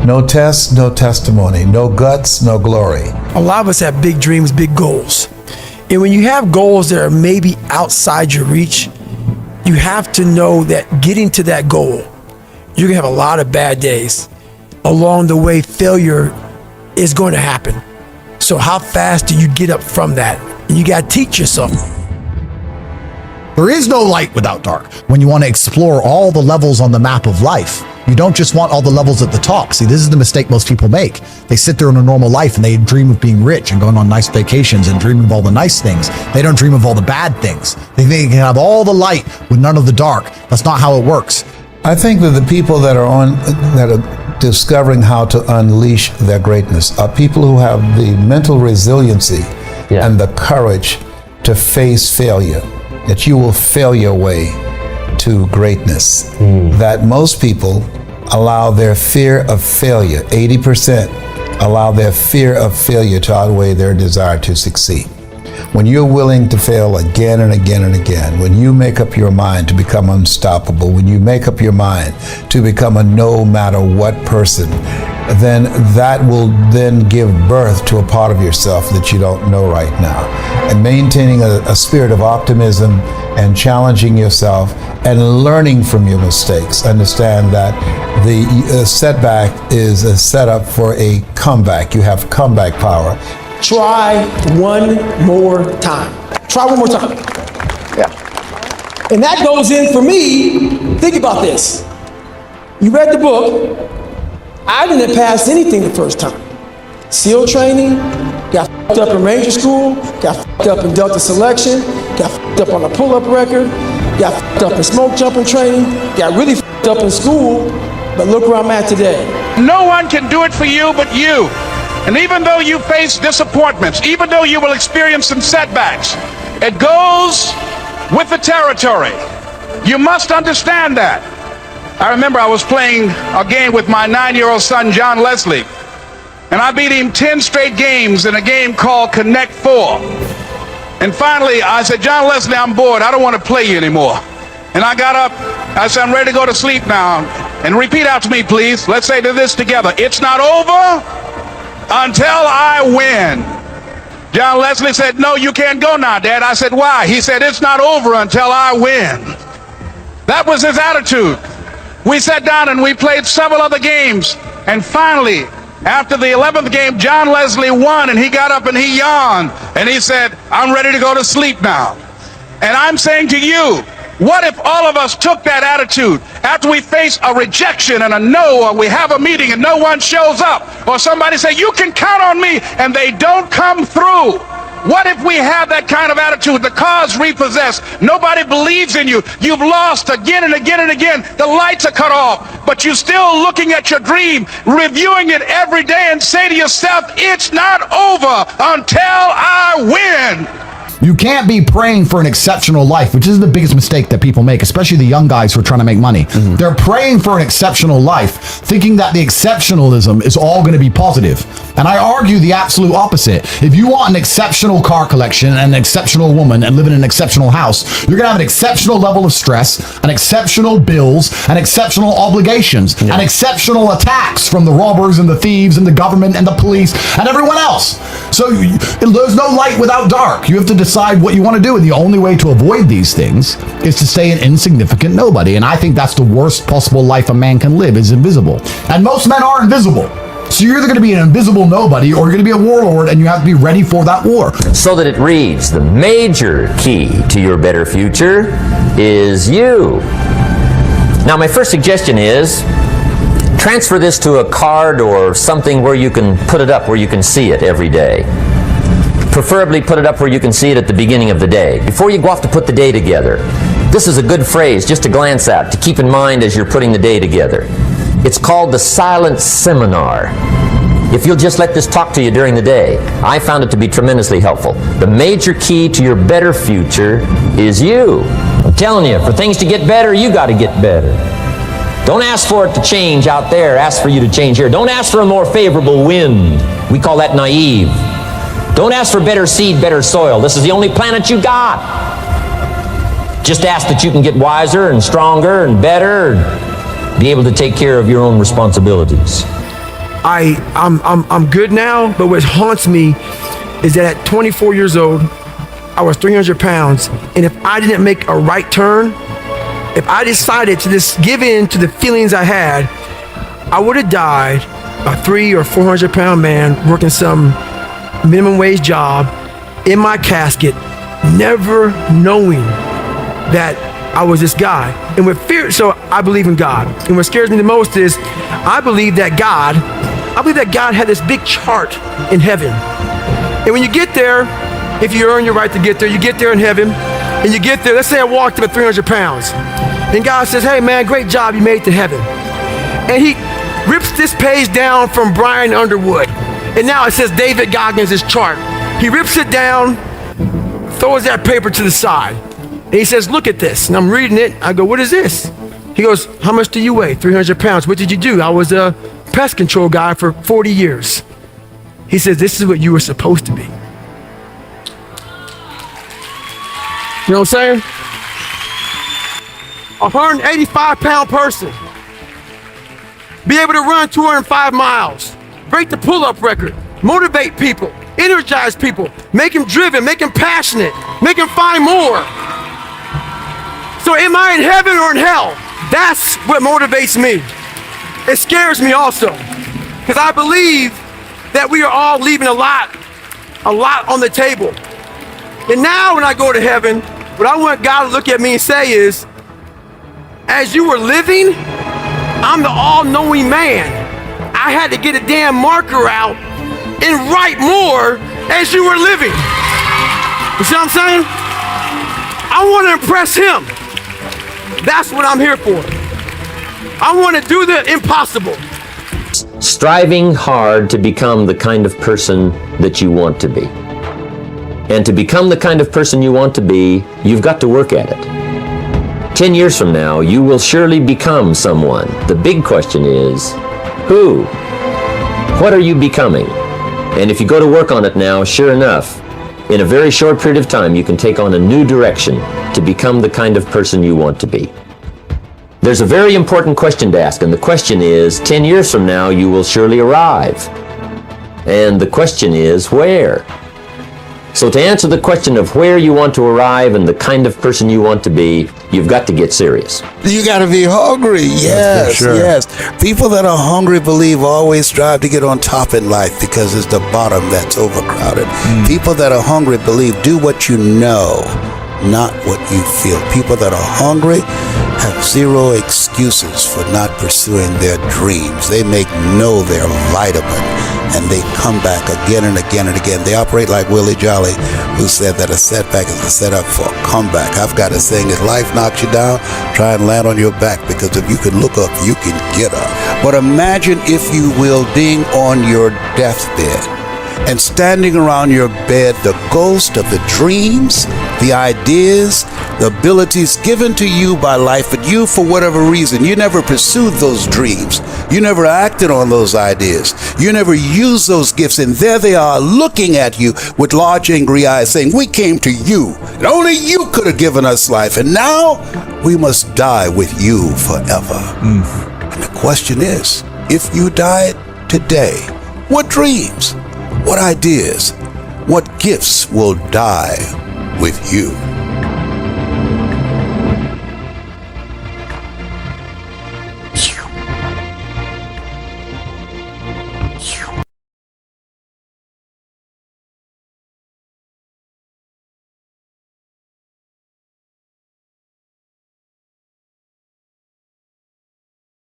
No test, no testimony. No guts, no glory. A lot of us have big dreams, big goals. And when you have goals that are maybe outside your reach, you have to know that getting to that goal, you're gonna have a lot of bad days. Along the way, failure is going to happen. So how fast do you get up from that? And you gotta teach yourself. There is no light without dark. When you want to explore all the levels on the map of life, you don't just want all the levels at the top. See, this is the mistake most people make. They sit there in a normal life and they dream of being rich and going on nice vacations and dreaming of all the nice things. They don't dream of all the bad things. They think they can have all the light with none of the dark. That's not how it works. I think that the people that are discovering how to unleash their greatness are people who have the mental resiliency and the courage to face failure, that you will fail your way to greatness. That most people allow their fear of failure, 80% allow their fear of failure to outweigh their desire to succeed. When you're willing to fail again and again and again, when you make up your mind to become unstoppable, when you make up your mind to become a no matter what person, then that will then give birth to a part of yourself that you don't know right now. And maintaining a spirit of optimism and challenging yourself and learning from your mistakes. Understand that the setback is a setup for a comeback. You have comeback power. Try one more time. Try one more time. Yeah. And that goes in for me. Think about this. You read the book. I didn't pass anything the first time. SEAL training, got f***ed up in Ranger School, got f***ed up in Delta Selection, got f***ed up on a pull-up record, got f***ed up in smoke jumping training, got really f***ed up in school, but look where I'm at today. No one can do it for you but you. And even though you face disappointments, even though you will experience some setbacks, it goes with the territory. You must understand that. I remember I was playing a game with my 9-year-old son, John Leslie, and I beat him 10 straight games in a game called Connect 4. And finally, I said, John Leslie, I'm bored. I don't want to play you anymore. And I got up. I said, I'm ready to go to sleep now. And repeat after me, please. Let's say this together. It's not over until I win. John Leslie said, no, you can't go now, Dad. I said, why? He said, it's not over until I win. That was his attitude. We sat down and we played several other games. And finally, after the 11th game, John Leslie won, and he got up and he yawned. And he said, I'm ready to go to sleep now. And I'm saying to you, what if all of us took that attitude after we face a rejection and a no, or we have a meeting and no one shows up, or somebody say, you can count on me, and they don't come through? What if we have that kind of attitude? The car's repossessed. Nobody believes in you. You've lost again and again and again. The lights are cut off, but you're still looking at your dream, reviewing it every day, and say to yourself, it's not over until I win. You can't be praying for an exceptional life, which is the biggest mistake that people make, especially the young guys who are trying to make money. They're praying for an exceptional life, thinking that the exceptionalism is all going to be positive. And I argue the absolute opposite. If you want an exceptional car collection and an exceptional woman and live in an exceptional house, you're going to have an exceptional level of stress, an exceptional bills, and exceptional obligations, and exceptional attacks from the robbers and the thieves and the government and the police and everyone else. So there's no light without dark. You have to decide what you want to do, and the only way to avoid these things is to stay an insignificant nobody. And I think that's the worst possible life a man can live, is invisible. And most men are invisible. So you're either going to be an invisible nobody, or you're going to be a warlord, and you have to be ready for that war. So that it reads, the major key to your better future is you. Now, my first suggestion is transfer this to a card or something where you can put it up, where you can see it every day. Preferably put it up where you can see it at the beginning of the day, before you go off to put the day together. This is a good phrase just to glance at, to keep in mind as you're putting the day together. It's called the silent seminar. If you'll just let this talk to you during the day, I found it to be tremendously helpful. The major key to your better future is you. I'm telling you, for things to get better, you got to get better. Don't ask for it to change out there, ask for you to change here. Don't ask for a more favorable wind. We call that naive. Don't ask for better seed, better soil. This is the only planet you got. Just ask that you can get wiser and stronger and better, be able to take care of your own responsibilities? I'm good now, but what haunts me is that at 24 years old, I was 300 pounds, and if I didn't make a right turn, if I decided to just give in to the feelings I had, I would have died a 300 or 400 pound man working some minimum wage job in my casket, never knowing that I was this guy. And with fear, so I believe in God. And what scares me the most is I believe that God had this big chart in heaven. And when you get there, if you earn your right to get there, you get there in heaven, and you get there, let's say I walked up at 300 pounds. And God says, hey man, great job, you made it to heaven. And he rips this page down from Brian Underwood. And now it says David Goggins' chart. He rips it down, throws that paper to the side. And he says, look at this. And I'm reading it. I go, what is this? He goes, how much do you weigh? 300 pounds. What did you do? I was a pest control guy for 40 years. He says, this is what you were supposed to be. You know what I'm saying? 185 pound person. Be able to run 205 miles. Break the pull-up record. Motivate people. Energize people. Make them driven. Make them passionate. Make them find more. So am I in heaven or in hell? That's what motivates me. It scares me also, because I believe that we are all leaving a lot on the table. And now when I go to heaven, what I want God to look at me and say is, as you were living, I'm the all-knowing man. I had to get a damn marker out and write more as you were living. You see what I'm saying? I want to impress him. That's what I'm here for. I want to do the impossible. Striving hard to become the kind of person that you want to be. And to become the kind of person you want to be, you've got to work at it. 10 years from now, you will surely become someone. The big question is, who? What are you becoming? And if you go to work on it now, sure enough, in a very short period of time, you can take on a new direction to become the kind of person you want to be. There's a very important question to ask, and the question is, 10 years from now, you will surely arrive. And the question is, where? So to answer the question of where you want to arrive and the kind of person you want to be, you've got to get serious. You got to be hungry. Yes, sure. yes. People that are hungry believe always strive to get on top in life because it's the bottom that's overcrowded. People that are hungry believe do what you know, not what you feel. People that are hungry have zero excuses for not pursuing their dreams. They make no their vitamin, and they come back again and again and again. They operate like Willie Jolly, who said that a setback is a setup for a comeback. I've got a saying, if life knocks you down, try and land on your back, because if you can look up, you can get up. But imagine, if you will, being on your deathbed and standing around your bed, the ghost of the dreams, the ideas, the abilities given to you by life, but you, for whatever reason, you never pursued those dreams. You never acted on those ideas. You never used those gifts, and there they are looking at you with large angry eyes saying, we came to you, and only you could have given us life, and now we must die with you forever. And the question is, if you died today, what dreams, what ideas, what gifts will die with you?